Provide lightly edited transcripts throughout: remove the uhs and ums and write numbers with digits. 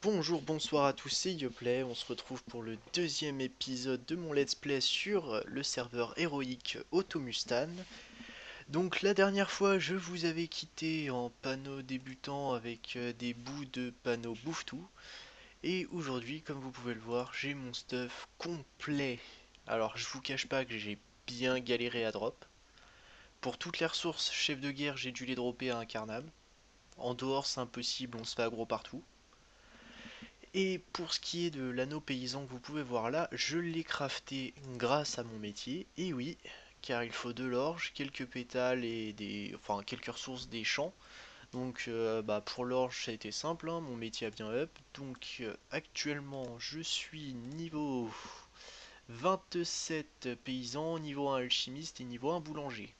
Bonjour, bonsoir à tous, c'est Yoplay, on se retrouve pour le deuxième épisode de mon let's play sur le serveur héroïque Automustan. Donc la dernière fois je vous avais quitté en panneau débutant avec des bouts de panneau bouffe-tout. Et aujourd'hui, comme vous pouvez le voir, j'ai mon stuff complet. Alors je vous cache pas que j'ai bien galéré à drop. Pour toutes les ressources chef de guerre, j'ai dû les dropper à incarnable. En dehors c'est impossible, on se fait aggro partout. Et pour ce qui est de l'anneau paysan que vous pouvez voir là, je l'ai crafté grâce à mon métier. Et oui, car il faut de l'orge, quelques pétales et enfin quelques ressources des champs. Donc pour l'orge ça a été simple, hein, mon métier a bien up. Donc actuellement je suis niveau 27 paysan, niveau 1 alchimiste et niveau 1 boulanger.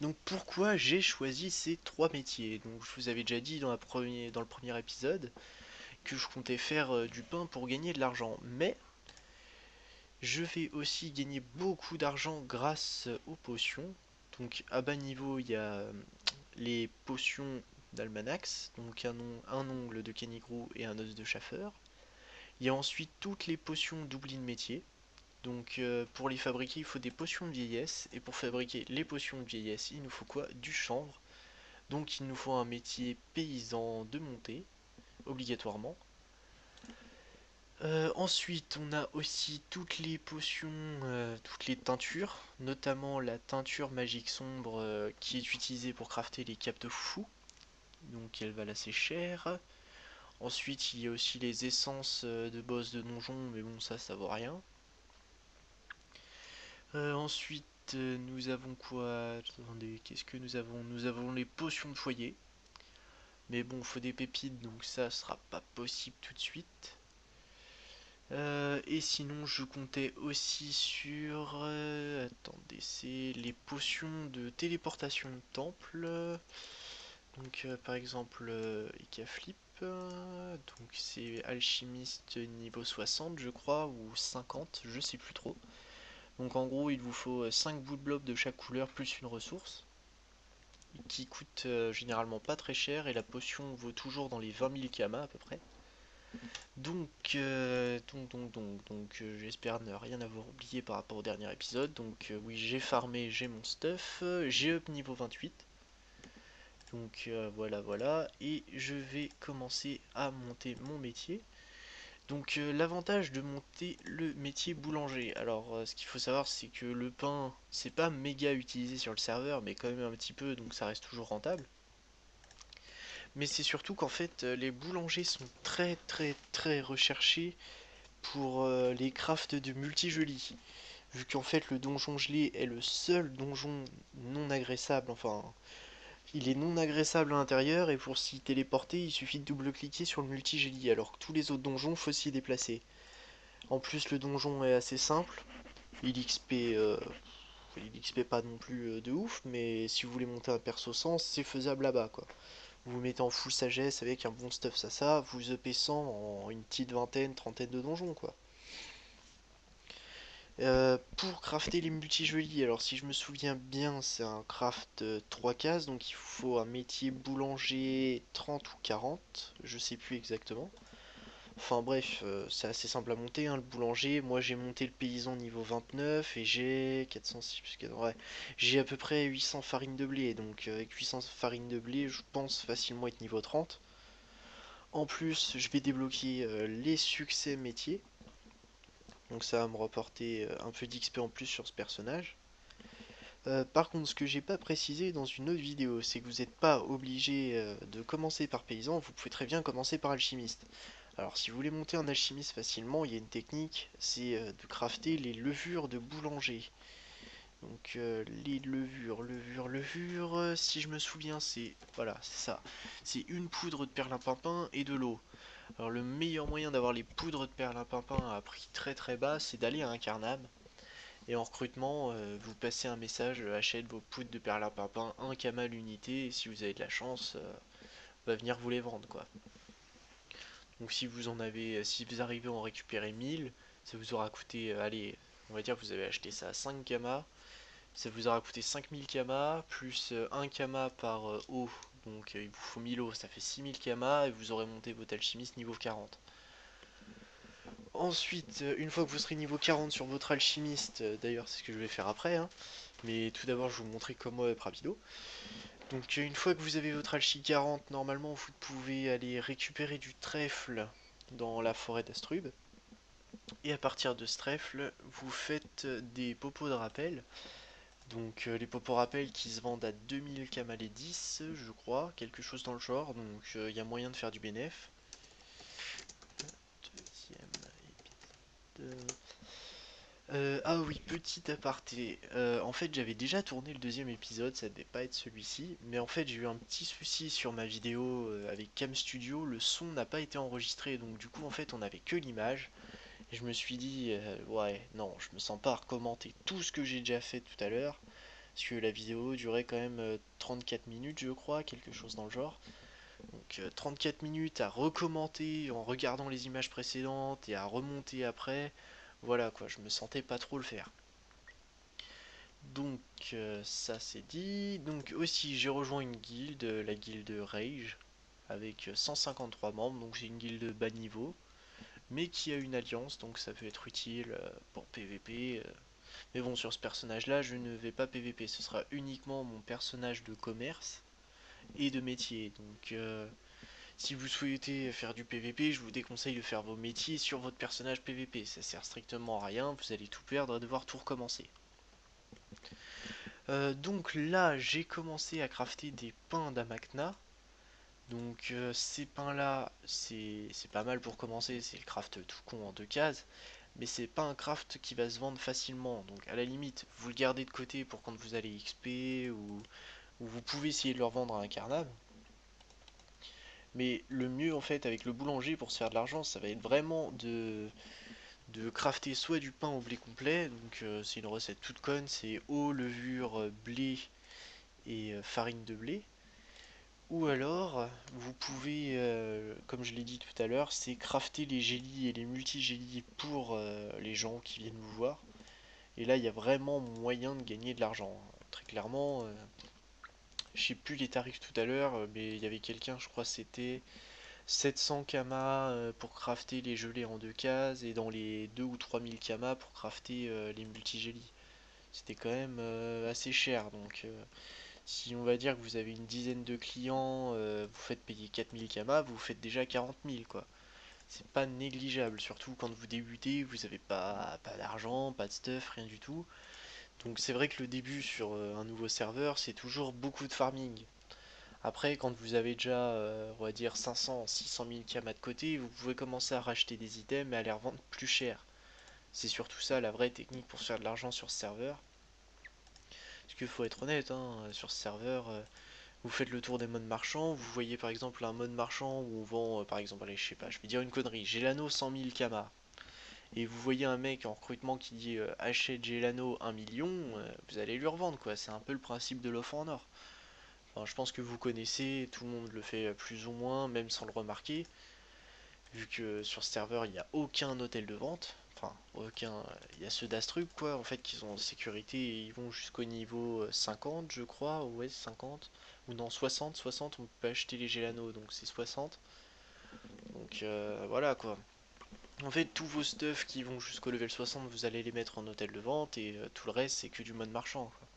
Donc pourquoi j'ai choisi ces trois métiers? Donc je vous avais déjà dit dans le premier épisode que je comptais faire du pain pour gagner de l'argent. Mais je vais aussi gagner beaucoup d'argent grâce aux potions. Donc à bas niveau, il y a les potions d'Almanax, donc un ongle de Canigrou et un os de Schaffer. Il y a ensuite toutes les potions d'oubli de métier. Donc pour les fabriquer, il faut des potions de vieillesse. Et pour fabriquer les potions de vieillesse, il nous faut quoi? Du chanvre. Donc il nous faut un métier paysan de montée, obligatoirement. Ensuite, on a aussi toutes les potions, toutes les teintures, notamment la teinture magique sombre qui est utilisée pour crafter les capes de fou, donc elle valent assez cher. Ensuite, il y a aussi les essences de boss de donjon, mais bon, ça vaut rien. Ensuite, nous avons quoi? Attendez, qu'est-ce que nous avons? Nous avons les potions de foyer, mais bon, il faut des pépites, donc ça sera pas possible tout de suite. Et sinon, je comptais aussi sur... attendez, c'est les potions de téléportation de temple. Donc, par exemple, Ika Flip. Donc, c'est alchimiste niveau 60, je crois, ou 50, je sais plus trop. Donc, en gros, il vous faut 5 bouts de blob de chaque couleur plus une ressource. Qui coûte généralement pas très cher, et la potion vaut toujours dans les 20 000 kama à peu près. Donc, j'espère ne rien avoir oublié par rapport au dernier épisode. Donc, oui, j'ai farmé, j'ai mon stuff, j'ai up niveau 28. Donc, voilà. Et je vais commencer à monter mon métier. Donc, l'avantage de monter le métier boulanger. Alors, ce qu'il faut savoir, c'est que le pain, c'est pas méga utilisé sur le serveur, mais quand même un petit peu, donc ça reste toujours rentable. Mais c'est surtout qu'en fait, les boulangers sont très recherchés pour les crafts de multi-joli. Vu qu'en fait le donjon gelé est le seul donjon non agressable, enfin il est non agressable à l'intérieur et pour s'y téléporter il suffit de double-cliquer sur le multi-jeli alors que tous les autres donjons faut s'y déplacer. En plus le donjon est assez simple, il XP, il XP pas non plus de ouf, mais si vous voulez monter un perso sens c'est faisable là-bas quoi. Vous vous mettez en full sagesse avec un bon stuff ça, vous upez 100 en une petite vingtaine, trentaine de donjons quoi. Pour crafter les multijolis, alors si je me souviens bien, c'est un craft 3 cases, donc il faut un métier boulanger 30 ou 40, je sais plus exactement. Enfin bref, c'est assez simple à monter, hein, le boulanger. Moi j'ai monté le paysan niveau 29 et j'ai 406 ouais, j'ai à peu près 800 farines de blé, donc avec 800 farines de blé, je pense facilement être niveau 30. En plus, je vais débloquer les succès métiers. Donc ça va me rapporter un peu d'XP en plus sur ce personnage. Par contre, ce que j'ai pas précisé dans une autre vidéo, c'est que vous n'êtes pas obligé de commencer par paysan, vous pouvez très bien commencer par alchimiste. Alors si vous voulez monter un alchimiste facilement, il y a une technique, c'est de crafter les levures de boulanger. Donc les levures, si je me souviens, c'est voilà, c'est ça. C'est une poudre de perlimpinpin et de l'eau. Alors le meilleur moyen d'avoir les poudres de perlimpinpin à prix très bas, c'est d'aller à un carnam. Et en recrutement, vous passez un message, achète vos poudres de perlimpinpin 1 kama l'unité, et si vous avez de la chance, va venir vous les vendre quoi. Donc si vous en avez, si vous arrivez à en récupérer 1000, ça vous aura coûté, allez, on va dire que vous avez acheté ça à 5 kama, ça vous aura coûté 5000 kama, plus 1 kama par eau, Donc il vous faut 1000 os, ça fait 6000 kamas et vous aurez monté votre alchimiste niveau 40. Ensuite, une fois que vous serez niveau 40 sur votre alchimiste, d'ailleurs c'est ce que je vais faire après, hein, mais tout d'abord je vais vous montrer comment être rapido. Donc une fois que vous avez votre alchi 40, normalement vous pouvez aller récupérer du trèfle dans la forêt d'Astrub. Et à partir de ce trèfle, vous faites des popos de rappel. Donc les popos rappel qui se vendent à 2000 kamas les 10, je crois, quelque chose dans le genre. Donc il y a moyen de faire du bénéf. Deuxième épisode. Ah oui, petit aparté. En fait, j'avais déjà tourné le deuxième épisode, ça devait pas être celui-ci. Mais en fait, j'ai eu un petit souci sur ma vidéo avec Cam Studio. Le son n'a pas été enregistré, donc du coup, en fait, on avait que l'image. Et je me suis dit, ouais, non, je me sens pas à recommander tout ce que j'ai déjà fait tout à l'heure. Parce que la vidéo durait quand même 34 minutes, je crois, quelque chose dans le genre. Donc 34 minutes à recommenter en regardant les images précédentes et à remonter après. Voilà quoi, je me sentais pas trop le faire. Donc ça c'est dit. Donc aussi j'ai rejoint une guilde, la guilde Rage, avec 153 membres. Donc c'est une guilde bas niveau, mais qui a une alliance, donc ça peut être utile pour PVP. Mais bon, sur ce personnage-là, je ne vais pas PVP. Ce sera uniquement mon personnage de commerce et de métier. Donc si vous souhaitez faire du PVP, je vous déconseille de faire vos métiers sur votre personnage PVP. Ça sert strictement à rien, vous allez tout perdre et devoir tout recommencer. Donc là, j'ai commencé à crafter des pains d'Amakna. Donc ces pains là, c'est pas mal pour commencer, c'est le craft tout con en 2 cases. Mais c'est pas un craft qui va se vendre facilement. Donc à la limite, vous le gardez de côté pour quand vous allez XP ou vous pouvez essayer de le revendre à un carnave. Mais le mieux en fait avec le boulanger pour se faire de l'argent, ça va être vraiment de crafter soit du pain au blé complet, donc c'est une recette toute conne, c'est eau, levure, blé et farine de blé. Ou alors, vous pouvez, comme je l'ai dit tout à l'heure, c'est crafter les gélies et les multi-gélies pour les gens qui viennent vous voir. Et là, il y a vraiment moyen de gagner de l'argent. Très clairement, je sais plus les tarifs tout à l'heure, mais il y avait quelqu'un, je crois c'était 700 kamas pour crafter les gelées en 2 cases et dans les 2 ou 3000 kamas pour crafter les multi-gélies. C'était quand même assez cher, donc si on va dire que vous avez une dizaine de clients, vous faites payer 4000 kamas, vous faites déjà 40 000 quoi. C'est pas négligeable, surtout quand vous débutez, vous avez pas d'argent, pas de stuff, rien du tout. Donc c'est vrai que le début sur un nouveau serveur, c'est toujours beaucoup de farming. Après, quand vous avez déjà, on va dire 500, 600 000 kamas de côté, vous pouvez commencer à racheter des items et à les revendre plus cher. C'est surtout ça la vraie technique pour se faire de l'argent sur ce serveur. Parce qu'il faut être honnête, hein, sur ce serveur, vous faites le tour des modes marchands, vous voyez par exemple un mode marchand où on vend, par exemple, allez, je sais pas, je vais dire une connerie, Gelano 100 000 kamas. Et vous voyez un mec en recrutement qui dit achète Gelano 1 million, vous allez lui revendre quoi. C'est un peu le principe de l'offre en or. Enfin, je pense que vous connaissez, tout le monde le fait plus ou moins, même sans le remarquer, vu que sur ce serveur il n'y a aucun hôtel de vente. Enfin, aucun. Il y a ceux d'Astrup quoi, en fait, qui sont en sécurité et ils vont jusqu'au niveau 50, je crois, ouais, 50. Ou non, 60, 60, on peut acheter les Gelano, donc c'est 60. Donc voilà quoi. En fait, tous vos stuffs qui vont jusqu'au level 60, vous allez les mettre en hôtel de vente et tout le reste, c'est que du mode marchand, quoi.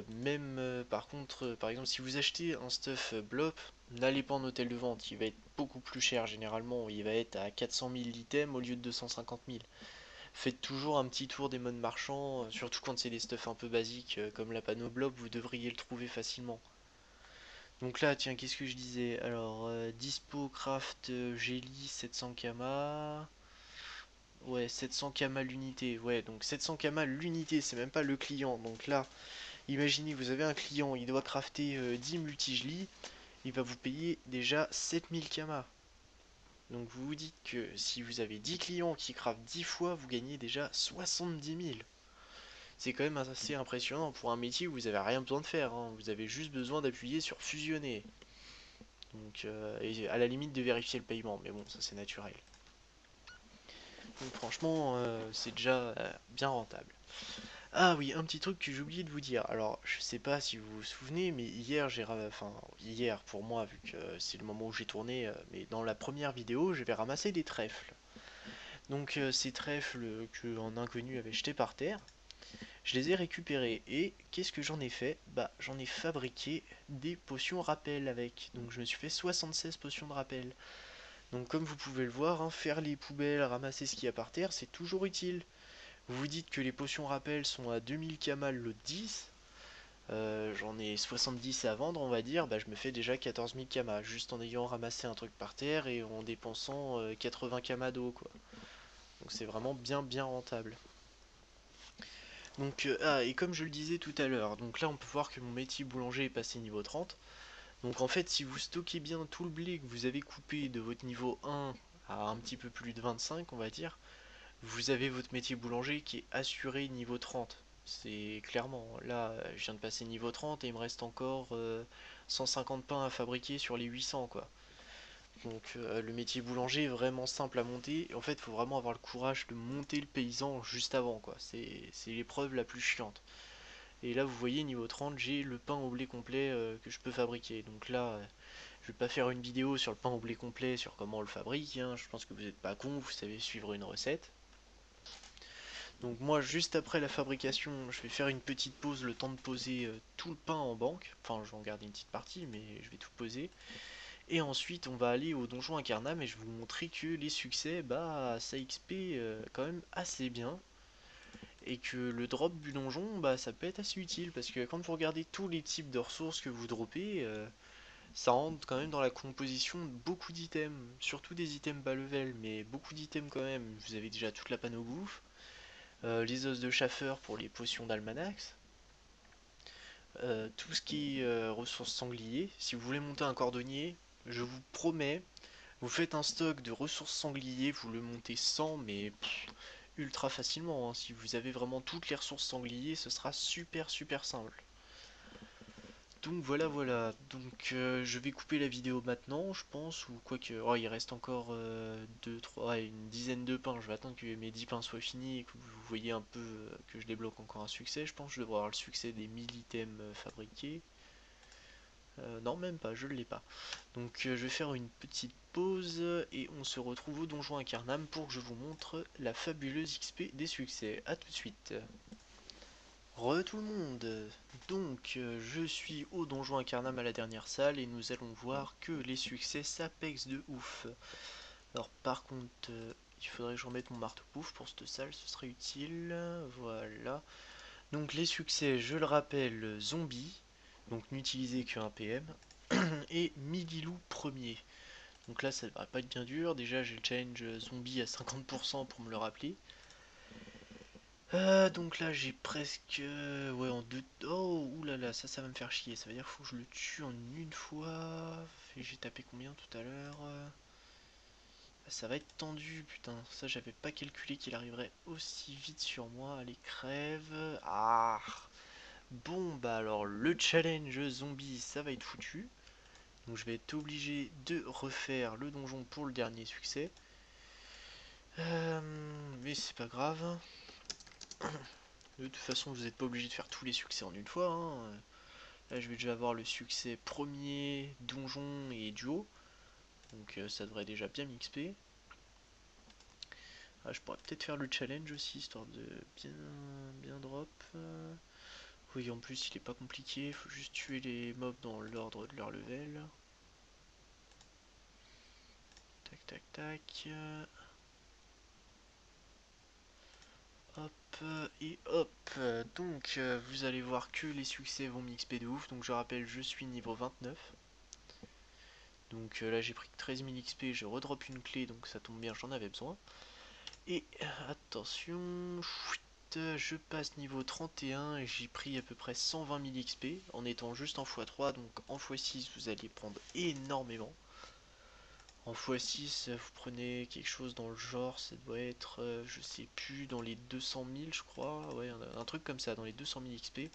Même par contre, par exemple, si vous achetez un stuff Blop, n'allez pas en hôtel de vente, il va être beaucoup plus cher généralement, il va être à 400 000 l'item au lieu de 250 000. Faites toujours un petit tour des modes marchands, surtout quand c'est des stuffs un peu basiques comme la panneau Blop, vous devriez le trouver facilement. Donc là, tiens, qu'est-ce que je disais? Alors, Dispo Craft Jelly 700 Kama. Ouais, 700 kamas l'unité. Ouais, donc 700 kamas l'unité, c'est même pas le client. Donc là, imaginez, vous avez un client, il doit crafter 10 multijlis, il va vous payer déjà 7000 kamas. Donc vous vous dites que si vous avez 10 clients qui craftent 10 fois, vous gagnez déjà 70 000. C'est quand même assez impressionnant pour un métier où vous avez rien besoin de faire, hein. Vous avez juste besoin d'appuyer sur fusionner. Donc, et à la limite de vérifier le paiement, mais bon, ça c'est naturel. Donc franchement, c'est déjà bien rentable. Ah oui, un petit truc que j'ai oublié de vous dire. Alors, je sais pas si vous vous souvenez, mais hier, enfin, hier pour moi, vu que c'est le moment où j'ai tourné, mais dans la première vidéo, j'avais ramassé des trèfles. Donc, ces trèfles que un inconnu avait jetés par terre, je les ai récupérés. Et qu'est-ce que j'en ai fait? Bah, j'en ai fabriqué des potions rappel avec. Donc, je me suis fait 76 potions de rappel. Donc, comme vous pouvez le voir, hein, faire les poubelles, ramasser ce qu'il y a par terre, c'est toujours utile. Vous vous dites que les potions rappel sont à 2000 kamal le 10. J'en ai 70 à vendre, on va dire, bah, je me fais déjà 14 000 kamas, juste en ayant ramassé un truc par terre et en dépensant 80 kamas d'eau, quoi. Donc c'est vraiment bien rentable. Donc, et comme je le disais tout à l'heure, donc là on peut voir que mon métier boulanger est passé niveau 30. Donc en fait, si vous stockez bien tout le blé que vous avez coupé de votre niveau 1 à un petit peu plus de 25, on va dire, vous avez votre métier boulanger qui est assuré niveau 30. C'est clairement, là, je viens de passer niveau 30 et il me reste encore 150 pains à fabriquer sur les 800, quoi. Donc le métier boulanger est vraiment simple à monter. En fait, il faut vraiment avoir le courage de monter le paysan juste avant, quoi. C'est l'épreuve la plus chiante. Et là, vous voyez, niveau 30, j'ai le pain au blé complet que je peux fabriquer. Donc là, je vais pas faire une vidéo sur le pain au blé complet, sur comment on le fabrique, hein. Je pense que vous n'êtes pas con, vous savez suivre une recette. Donc moi, juste après la fabrication, je vais faire une petite pause, le temps de poser tout le pain en banque. Enfin, je vais en garder une petite partie, mais je vais tout poser. Et ensuite, on va aller au donjon Incarnam et je vais vous montrer que les succès, bah, ça XP quand même assez bien. Et que le drop du donjon, bah, ça peut être assez utile. Parce que quand vous regardez tous les types de ressources que vous droppez, ça rentre quand même dans la composition de beaucoup d'items. Surtout des items bas level, mais beaucoup d'items quand même. Vous avez déjà toute la panne au bouffe. Les os de chaffeur pour les potions d'almanax, tout ce qui est ressources sangliers. Si vous voulez monter un cordonnier, je vous promets, vous faites un stock de ressources sangliers, vous le montez sans, mais ultra facilement, hein. Si vous avez vraiment toutes les ressources sangliers, ce sera super simple. Donc voilà. Donc je vais couper la vidéo maintenant, je pense, ou quoi que. Oh, il reste encore 2, 3, ouais, une dizaine de pains. Je vais attendre que mes 10 pains soient finis et que vous voyez un peu que je débloque encore un succès. Je pense que je devrais avoir le succès des 1000 items fabriqués. Non, même pas, je ne l'ai pas. Donc je vais faire une petite pause et on se retrouve au donjon Incarnam pour que je vous montre la fabuleuse XP des succès. A tout de suite. Re tout le monde. Donc je suis au donjon Incarnam à la dernière salle et nous allons voir que les succès s'apex de ouf. Alors par contre il faudrait que je remette mon marteau-pouf pour cette salle, ce serait utile. Voilà. Donc les succès, je le rappelle, zombie, donc n'utilisez qu'un PM, et Mililou premier. Donc là ça va pas être bien dur, déjà j'ai le challenge zombie à 50% pour me le rappeler. Donc là j'ai presque... ouais en deux... Oh oulala, ça va me faire chier, ça veut dire qu'il faut que je le tue en une fois. Et j'ai tapé combien tout à l'heure? Ça va être tendu, putain, ça j'avais pas calculé qu'il arriverait aussi vite sur moi. Allez crève. Ah. Bon bah alors le challenge zombie ça va être foutu. Donc je vais être obligé de refaire le donjon pour le dernier succès. Mais c'est pas grave. De toute façon, vous n'êtes pas obligé de faire tous les succès en une fois, hein. Là, je vais déjà avoir le succès premier, donjon et duo. Donc ça devrait déjà bien m'XP. Ah, je pourrais peut-être faire le challenge aussi, histoire de bien drop. Oui, en plus, il est pas compliqué. Il faut juste tuer les mobs dans l'ordre de leur level. Tac. Hop, et hop. Donc, vous allez voir que les succès vont m'XP de ouf. Donc, je rappelle, je suis niveau 29. Donc là j'ai pris 13 000 XP, je redrop une clé, donc ça tombe bien, j'en avais besoin. Et attention, je passe niveau 31 et j'ai pris à peu près 120 000 XP en étant juste en x3, donc en x6 vous allez prendre énormément. En x6 vous prenez quelque chose dans le genre, ça doit être, je sais plus, dans les 200 000 je crois, ouais un truc comme ça, dans les 200 000 XP.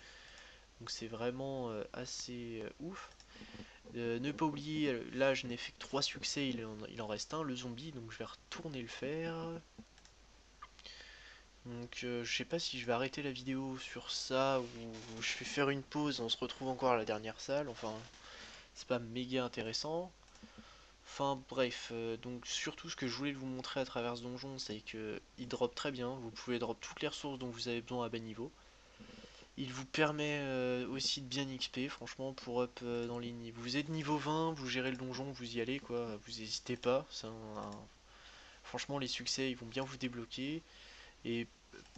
Donc c'est vraiment assez ouf. Ne pas oublier, là je n'ai fait que 3 succès, il en reste un, le zombie, donc je vais retourner le faire. Donc je sais pas si je vais arrêter la vidéo sur ça ou je vais faire une pause, on se retrouve encore à la dernière salle, enfin c'est pas méga intéressant. Enfin bref, donc surtout ce que je voulais vous montrer à travers ce donjon, c'est que il drop très bien, vous pouvez drop toutes les ressources dont vous avez besoin à bas niveau. Il vous permet aussi de bien XP, franchement, pour up dans les niveaux. Vous êtes niveau 20, vous gérez le donjon, vous y allez quoi, vous n'hésitez pas. Franchement, les succès ils vont bien vous débloquer. Et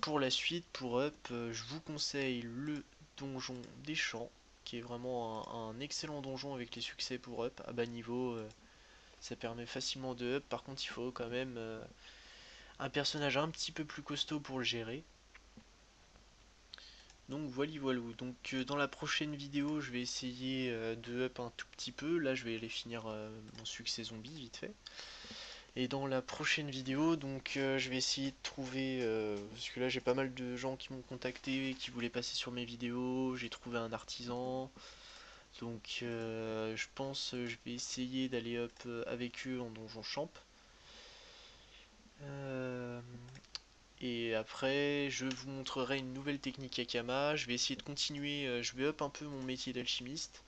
pour la suite, pour up, je vous conseille le donjon des champs, qui est vraiment un excellent donjon avec les succès pour up à bas niveau. Ça permet facilement de up. Par contre, il faut quand même un personnage un petit peu plus costaud pour le gérer. Donc voilà, voilà. Donc dans la prochaine vidéo, je vais essayer de up un tout petit peu. Là, je vais aller finir mon succès zombie vite fait. Et dans la prochaine vidéo, donc je vais essayer de trouver, parce que là j'ai pas mal de gens qui m'ont contacté, qui voulaient passer sur mes vidéos. J'ai trouvé un artisan. Donc je pense je vais essayer d'aller up avec eux en donjon champ. Euh, Et après, je vous montrerai une nouvelle technique Akama. Je vais essayer de continuer, je vais up un peu mon métier d'alchimiste.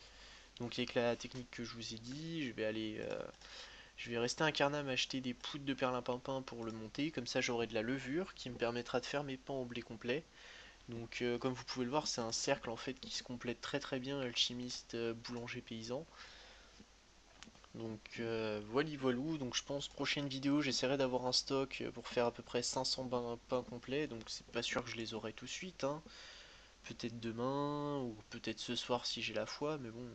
Donc avec la technique que je vous ai dit, je vais rester à Incarnam acheter des poudres de perlimpinpin pour le monter. Comme ça, j'aurai de la levure qui me permettra de faire mes pains au blé complet. Donc comme vous pouvez le voir, c'est un cercle en fait qui se complète très très bien, alchimiste, boulanger, paysan. Donc voilà voilou, donc je pense prochaine vidéo j'essaierai d'avoir un stock pour faire à peu près 500 pains complets, donc c'est pas sûr que je les aurai tout de suite, hein. Peut-être demain ou peut-être ce soir si j'ai la foi, mais bon,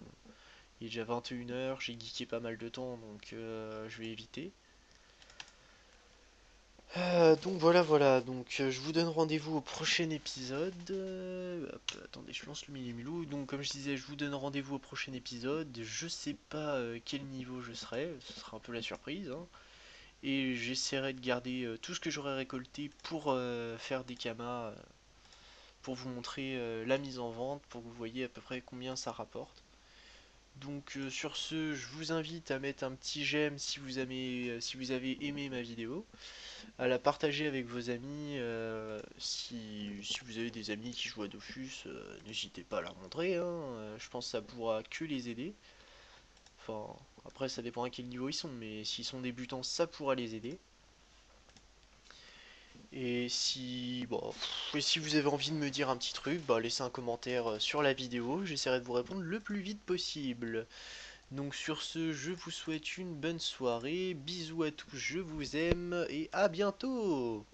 il est déjà 21 h, j'ai geeké pas mal de temps donc je vais éviter. Donc voilà, voilà, donc je vous donne rendez-vous au prochain épisode. Hop, attendez, je lance le milou. Donc comme je disais, je vous donne rendez-vous au prochain épisode. Je sais pas quel niveau je serai, ce sera un peu la surprise, hein. Et j'essaierai de garder tout ce que j'aurai récolté pour faire des kamas, pour vous montrer la mise en vente, pour que vous voyez à peu près combien ça rapporte. Donc sur ce, je vous invite à mettre un petit j'aime si vous avez aimé ma vidéo, à la partager avec vos amis. Si vous avez des amis qui jouent à Dofus, n'hésitez pas à leur montrer, hein. Je pense que ça pourra que les aider. Enfin, après ça dépend à quel niveau ils sont, mais s'ils sont débutants, ça pourra les aider. Et si, bon, et si vous avez envie de me dire un petit truc, bah laissez un commentaire sur la vidéo, j'essaierai de vous répondre le plus vite possible. Donc sur ce, je vous souhaite une bonne soirée, bisous à tous, je vous aime et à bientôt!